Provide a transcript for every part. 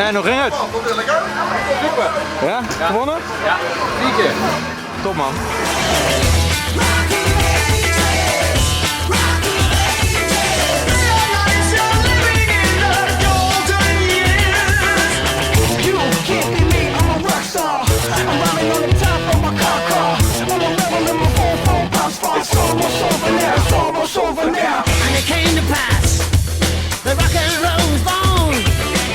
En nog ringet. Super. Ja? Gewonnen? Ja, 4 keer. Top man. And it came to pass, the rock and roll was born.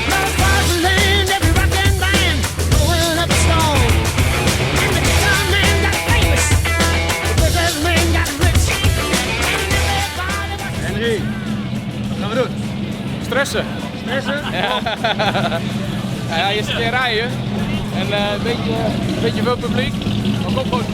Love was land, every rock and band rolling up a stone. And the guitar man got famous, the businessman got rich. Henry, wat gaan we doen? Stressen. Stressen? Ja. Ja, eerste keer rijden. En een beetje veel publiek. Maar kom goed.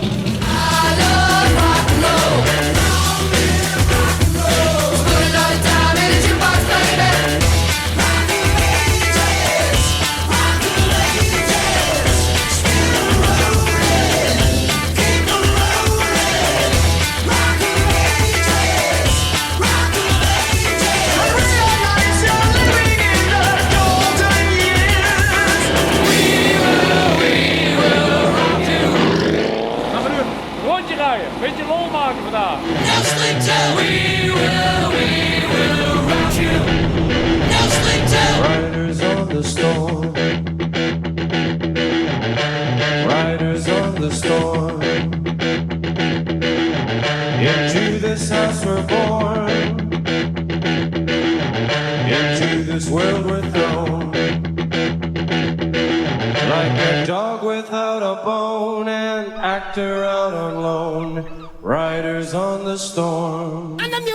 Rondje rijden, beetje lol maken vandaag. No sleep till we will rock you. No sleep till Riders on the storm. Riders on the storm. Into this house we're born. Into this world we're thrown. Like a dog without a bone, an actor out on loan. Riders on the storm. and the